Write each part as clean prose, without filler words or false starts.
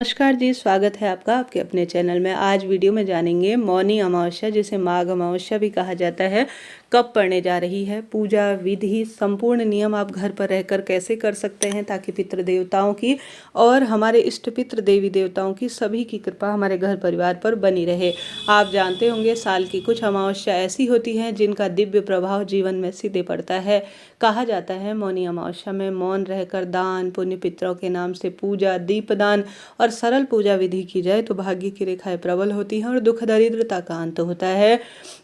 नमस्कार जी, स्वागत है आपका आपके अपने चैनल में। आज वीडियो में जानेंगे मौनी अमावस्या, जिसे माघ अमावस्या भी कहा जाता है, कब पड़ने जा रही है। पूजा विधि संपूर्ण नियम आप घर पर रहकर कैसे कर सकते हैं ताकि पितृ देवताओं की और हमारे इष्ट पितृ देवी देवताओं की सभी की कृपा हमारे घर परिवार पर बनी रहे। आप जानते होंगे साल की कुछ अमावस्या ऐसी होती हैं जिनका दिव्य प्रभाव जीवन में सीधे पड़ता है। कहा जाता है मौनी अमावस्या में मौन रहकर दान पुण्य, पितरों के नाम से पूजा, दीपदान और सरल पूजा विधि की जाए तो भाग्य की रेखाएं प्रबल होती हैं और दुख दरिद्रता का अंत होता है।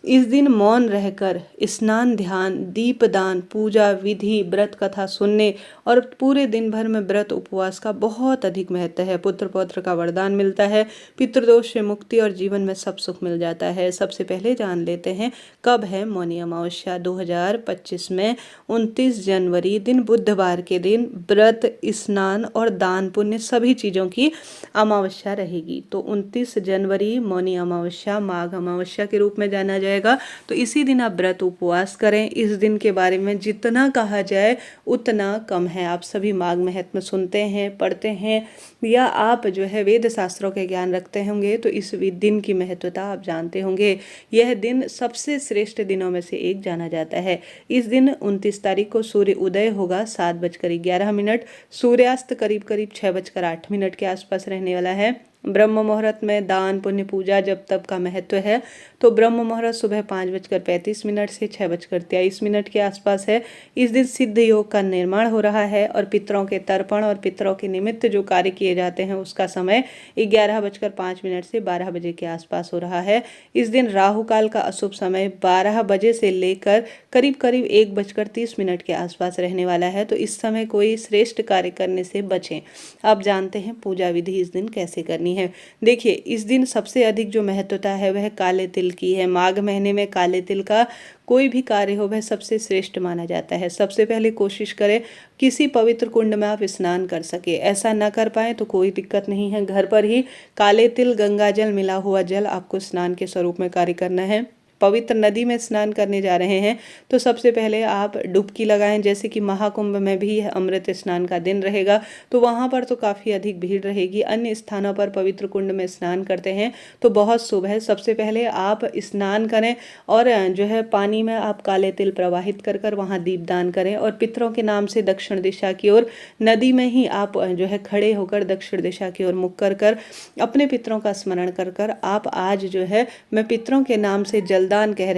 इस दिन मौन रहकर स्नान, ध्यान, दीपदान, पूजा विधि, व्रत कथा सुनने और पूरे दिन भर में व्रत उपवास का बहुत अधिक महत्व है। पुत्र पौत्र का वरदान मिलता है, पितृदोष से मुक्ति और जीवन में सब सुख मिल जाता है। सबसे पहले जान लेते हैं कब है मौनी अमावस्या। 2025 में 29 जनवरी दिन बुधवार के दिन व्रत, स्नान और दान पुण्य सभी चीज़ों की अमावस्या रहेगी। तो 29 जनवरी मौनी अमावस्या माघ अमावस्या के रूप में जाना जाएगा। तो इसी दिन आप व्रत उपवास करें। इस दिन के बारे में जितना कहा जाए उतना कम है। आप सभी माघ महत्म सुनते हैं, पढ़ते हैं या आप जो है वेद शास्त्रों के ज्ञान रखते होंगे तो इस दिन की महत्वता आप जानते होंगे। यह दिन सबसे श्रेष्ठ दिनों में से एक जाना जाता है। इस दिन 29 तारीख को सूर्य उदय होगा 7:11, सूर्यास्त करीब करीब 6:08 के आसपास रहने वाला है। ब्रह्म मुहूर्त में दान पुण्य पूजा जब तब का महत्व है। तो ब्रह्म मुहूर्त सुबह 5:35 से 6:23 के आसपास है। इस दिन सिद्ध योग का निर्माण हो रहा है और पितरों के तर्पण और पितरों के निमित्त जो कार्य किए जाते हैं उसका समय 11:05 से 12 बजे के आसपास हो रहा है। इस दिन राहु काल का अशुभ समय 12 बजे से लेकर करीब करीब 1:30 के आसपास रहने वाला है। तो इस समय कोई श्रेष्ठ कार्य करने से बचें। अब जानते हैं पूजा विधि इस दिन कैसे करनी है। देखिए, इस दिन सबसे अधिक जो महत्वता है वह काले तिल की है। माघ महीने में काले तिल का कोई भी कार्य हो वह सबसे श्रेष्ठ माना जाता है। सबसे पहले कोशिश करें किसी पवित्र कुंड में आप स्नान कर सके। ऐसा न कर पाए तो कोई दिक्कत नहीं है, घर पर ही काले तिल, गंगा जल, मिला हुआ जल आपको स्नान के स्वरूप में कार्य करना है। पवित्र नदी में स्नान करने जा रहे हैं तो सबसे पहले आप डुबकी लगाएं। जैसे कि महाकुंभ में भी अमृत स्नान का दिन रहेगा तो वहां पर तो काफ़ी अधिक भीड़ रहेगी। अन्य स्थानों पर पवित्र कुंड में स्नान करते हैं तो बहुत शुभ है। सबसे पहले आप स्नान करें और जो है पानी में आप काले तिल प्रवाहित कर कर वहाँ दीपदान करें और पितरों के नाम से दक्षिण दिशा की ओर नदी में ही आप जो है खड़े होकर दक्षिण दिशा की ओर मुख कर कर अपने पितरों का स्मरण कर कर आप आज जो है मैं पितरों के नाम से जलदान कर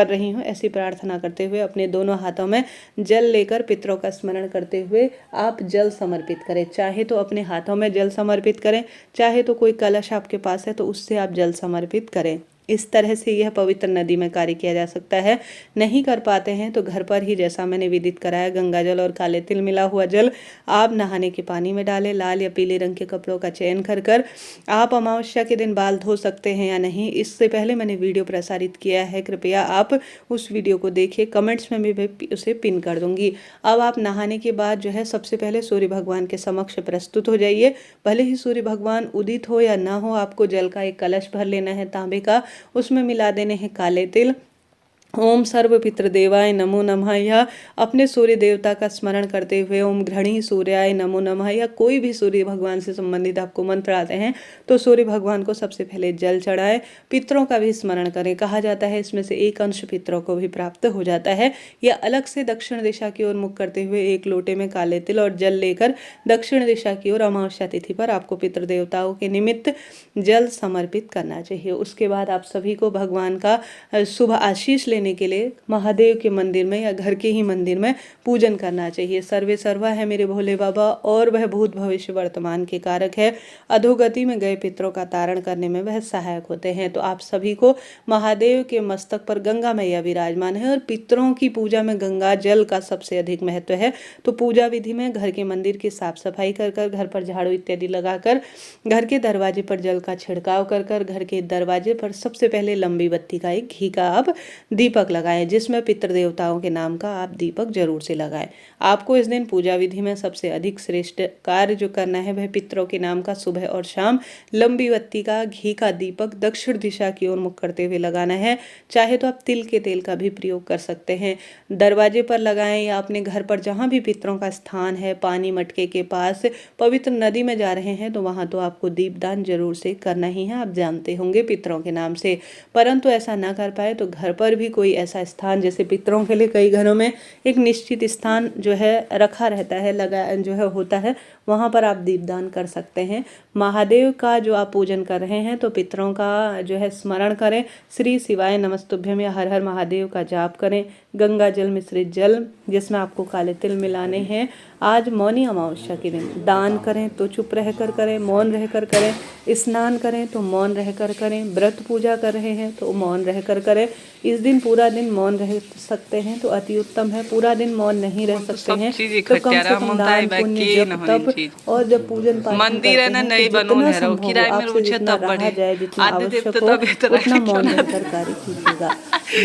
रही हूँ ऐसी प्रार्थना करते हुए अपने दोनों हाथों में जल लेकर पितरों का स्मरण करते हुए आप जल समर्पित करें। चाहे तो अपने हाथों में जल समर्पित करें, चाहे तो कोई कलश आपके पास है तो उससे आप जल समर्पित करें। इस तरह से यह पवित्र नदी में कार्य किया जा सकता है। नहीं कर पाते हैं तो घर पर ही जैसा मैंने विदित कराया, गंगा जल और काले तिल मिला हुआ जल आप नहाने के पानी में डालें। लाल या पीले रंग के कपड़ों का चयन कर कर आप अमावस्या के दिन बाल धो सकते हैं या नहीं, इससे पहले मैंने वीडियो प्रसारित किया है, कृपया आप उस वीडियो को देखिए। कमेंट्स में भी उसे पिन कर दूंगी। अब आप नहाने के बाद जो है सबसे पहले सूर्य भगवान के समक्ष प्रस्तुत हो जाइए। भले ही सूर्य भगवान उदित हो या ना हो, आपको जल का एक कलश भर लेना है तांबे का, उसमें मिला देने हैं काले तिल। ओम सर्व पितृदेवाय नमो नमः या अपने सूर्य देवता का स्मरण करते हुए ओम घृणी सूर्याय नमो नमः या कोई भी सूर्य भगवान से संबंधित आपको मंत्र आते हैं तो सूर्य भगवान को सबसे पहले जल चढ़ाएं। पितरों का भी स्मरण करें। कहा जाता है इसमें से एक अंश पितरों को भी प्राप्त हो जाता है। या अलग से दक्षिण दिशा की ओर मुख करते हुए एक लोटे में काले तिल और जल लेकर दक्षिण दिशा की ओर अमावस्या तिथि पर आपको पितृदेवताओं के निमित्त जल समर्पित करना चाहिए। उसके बाद आप सभी को भगवान का शुभ आशीष लेने के लिए महादेव के मंदिर में या घर के ही मंदिर में पूजन करना चाहिए। सर्वे सर्वा है मेरे भोले बाबा और वह भूत भविष्य वर्तमान के कारक है। अधोगति में गए पितरों का तारण करने में वह सहायक होते हैं। तो आप सभी को महादेव के मस्तक पर गंगा मैया विराजमान है और पितरों की पूजा में गंगा जल का सबसे अधिक महत्व है। तो पूजा विधि में घर के मंदिर की साफ सफाई कर कर, घर पर झाड़ू इत्यादि लगाकर, घर के दरवाजे पर जल का छिड़काव कर कर, घर के दरवाजे पर सबसे पहले लंबी बत्ती का एक घी का आप दीप दीपक लगाएं, जिसमें पितृदेवताओं के नाम का आप दीपक जरूर से लगाएं। आपको इस दिन पूजा विधि में सबसे अधिक श्रेष्ठ कार्य जो करना है वह पितरों के नाम का सुबह और शाम लंबी बत्ती का घी का दीपक दक्षिण दिशा की ओर मुख करते हुए लगाना है। चाहे तो आप तिल के तेल का भी प्रयोग कर सकते हैं। दरवाजे पर लगाएं या अपने घर पर जहां भी पितरों का स्थान है, पानी मटके के पास, पवित्र नदी में जा रहे हैं तो वहां तो आपको दीपदान जरूर से करना ही है। आप जानते होंगे पितरों के नाम से, परंतु ऐसा ना कर पाए तो घर पर भी कोई ऐसा स्थान, जैसे पितरों के लिए कई घरों में एक निश्चित स्थान जो है रखा रहता है, लगा जो है होता है, वहां पर आप दीपदान कर सकते हैं। महादेव का जो आप पूजन कर रहे हैं तो पितरों का जो है स्मरण करें, श्री शिवाय नमस्तुभ्यम या हर हर महादेव का जाप करें। गंगा जल मिश्रित जल जिसमें आपको काले तिल मिलाने हैं। आज मौनी अमावस्या के दिन दान करें तो चुप रहकर करें, मौन रहकर करें। स्नान करें तो मौन रहकर करें। व्रत पूजा कर रहे हैं तो मौन रहकर करें। इस दिन पूरा दिन मौन रह सकते हैं तो अति उत्तम है। पूरा दिन मौन नहीं रह सकते हैं तो कम से कम दान पुण्य जप तप और जब पूजन पाठ मंदिर है ना नहीं बनूं है रो किराए में रुचे तब बढ़े जाए, जितना आवश्यक हो उतना मौन रहकर कार्य कीजिएगा।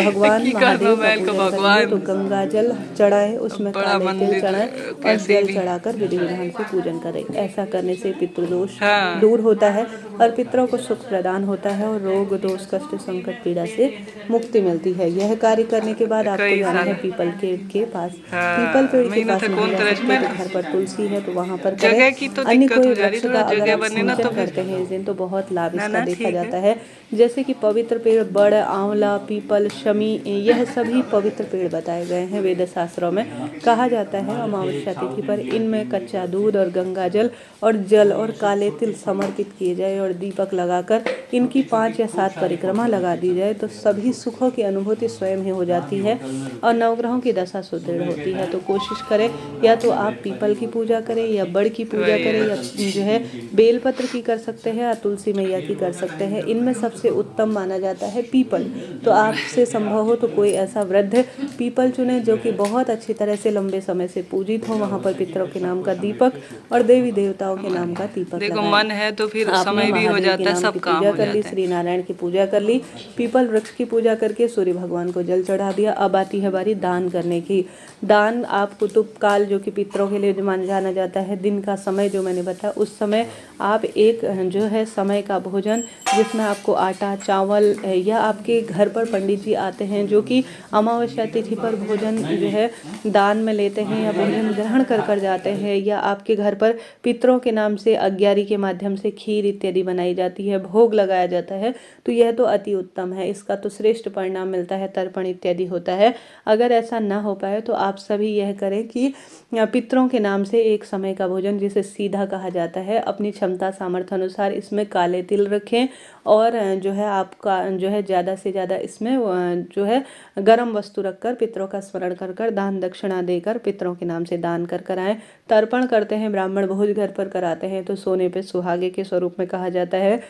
भगवान महादेव का भगवान तो गंगा जल चढ़ाए, उसमें काले तिल चढ़ाए और जल चढ़ाकर विधि विधान से पूजन करें। ऐसा करने से पितृदोष दूर होता है और पितरों को सुख प्रदान होता है और रोग दोष कष्ट संकट पीड़ा से मुक्ति मिलती है। यह कार्य करने के बाद आपको जाना है पीपल के पास। पीपल पेड़ के पास घर पर तुलसी है तो वहाँ पर करें। अन्य कोई वृक्ष का अगर आप सिंचन करते हैं इस दिन तो बहुत लाभ इसका देखा जाता है। जैसे कि पवित्र पेड़ बड़, आंवला, पीपल, शमी, यह सभी पवित्र पेड़ बताए गए हैं वेद शास्त्रों में। कहा जाता है अमावस्या तिथि पर इनमें कच्चा दूध और गंगा जल और काले तिल समर्पित किए जाए और दीपक लगाकर इनकी 5 या 7 परिक्रमा लगा दी जाए तो सभी सुखों की अनुभूति स्वयं ही हो जाती है और नवग्रहों की दशा सुदृढ़ होती है। तो कोशिश करें या तो आप पीपल की पूजा करें या बड़ की पूजा करें या जो है बेलपत्र की कर सकते हैं या तुलसी मैया की कर सकते हैं। इनमें सबसे उत्तम माना जाता है पीपल। तो आपसे संभव हो तो कोई ऐसा वृद्ध पीपल चुने जो कि बहुत अच्छी तरह से लंबे समय से पूजित हो। वहाँ पर पितरों के नाम का दीपक और देवी देवताओं के नाम का दीपक देखो मन है तो फिर समय भी हो जाता है, सब काम हो कर ली, श्री नारायण की पूजा कर ली, पीपल वृक्ष की पूजा करके सूर्य भगवान को जल चढ़ा दिया। अब आती है बारी दान करने की। दान आप कुतुब काल जो कि पितरों के लिए जाना जाता है, दिन का समय जो मैंने बताया उस समय आप एक जो है समय का भोजन जिसमें आपको आटा चावल या आपके घर पर पंडित जी आते हैं जो कि अमावस्या तिथि पर भोजन जो है दान में लेते हैं या भोजन ग्रहण कर जाते हैं, या आपके घर पर पितरों के नाम से अग्यारी के माध्यम से खीर इत्यादि बनाई जाती है, भोग लगाया जाता है, तो यह तो अति उत्तम है। इसका तो श्रेष्ठ परिणाम मिलता है, तर्पण इत्यादि होता है। अगर ऐसा ना हो पाए तो आप सभी यह करें कि पितरों के नाम से एक समय का भोजन जिसे सीधा कहा जाता है, अपनी क्षमता सामर्थ्य अनुसार इसमें काले तिल रखें और जो है आपका जो है ज़्यादा से ज़्यादा इसमें जो है गर्म वस्तु रखकर पितरों का स्मरण कर दान दक्षिणा देकर पितरों के नाम से दान कर आएँ। तर्पण करते हैं, ब्राह्मण भोज घर पर कराते हैं तो सोने पे सुहागे के स्वरूप में कहा जाता है।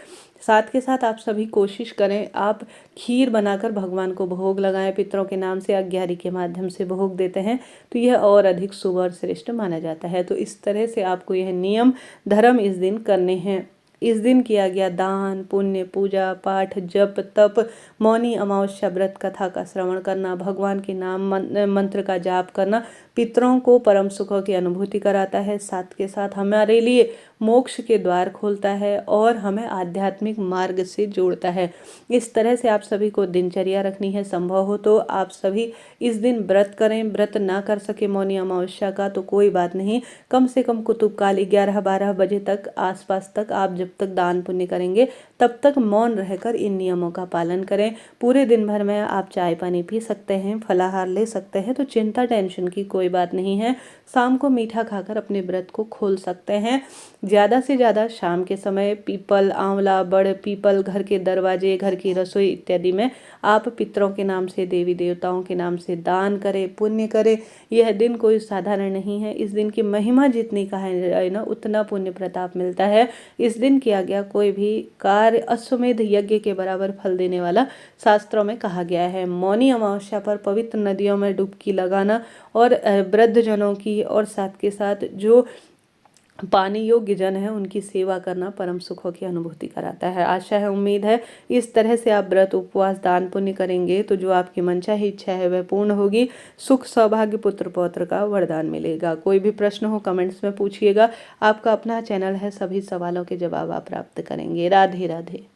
साथ के साथ आप सभी कोशिश करें आप खीर बनाकर भगवान को भोग लगाएं। पितरों के नाम से अग्यारी के माध्यम से भोग देते हैं तो यह और अधिक शुभ और श्रेष्ठ माना जाता है। तो इस तरह से आपको यह नियम धर्म इस दिन करने हैं। इस दिन किया गया दान पुण्य पूजा पाठ जप तप मौनी अमावस्या व्रत कथा का श्रवण करना, भगवान के नाम मंत्र का जाप करना पितरों को परम सुखों की अनुभूति कराता है। साथ के साथ हमारे लिए मोक्ष के द्वार खोलता है और हमें आध्यात्मिक मार्ग से जोड़ता है। इस तरह से आप सभी को दिनचर्या रखनी है। संभव हो तो आप सभी इस दिन व्रत करें। व्रत ना कर सके मौनी अमावस्या का तो कोई बात नहीं, कम से कम कुतुबकाल 11-12 बजे तक आसपास तक आप जब तक दान पुण्य करेंगे तब तक मौन रहकर इन नियमों का पालन करें। पूरे दिन भर में आप चाय पानी पी सकते हैं, फलाहार ले सकते हैं, तो चिंता टेंशन की कोई बात नहीं है। शाम को मीठा खाकर अपने व्रत को खोल सकते हैं। ज़्यादा से ज़्यादा शाम के समय पीपल आंवला बड़ पीपल घर के दरवाजे घर की रसोई इत्यादि में आप पितरों के नाम से देवी देवताओं के नाम से दान करें पुण्य करें। यह दिन कोई साधारण नहीं है। इस दिन की महिमा जितनी का है ना उतना पुण्य प्रताप मिलता है। इस दिन किया गया कोई भी कार्य अश्वमेध यज्ञ के बराबर फल देने वाला शास्त्रों में कहा गया है। मौनी अमावस्या पर पवित्र नदियों में डुबकी लगाना और वृद्ध जनों की और साथ के साथ जो पाने योग्य जन है उनकी सेवा करना परम सुखों की अनुभूति कराता है। आशा है, उम्मीद है इस तरह से आप व्रत उपवास दान पुण्य करेंगे तो जो आपकी मनचाही इच्छा है वह पूर्ण होगी। सुख सौभाग्य पुत्र पौत्र का वरदान मिलेगा। कोई भी प्रश्न हो कमेंट्स में पूछिएगा। आपका अपना चैनल है, सभी सवालों के जवाब आप प्राप्त करेंगे। राधे राधे।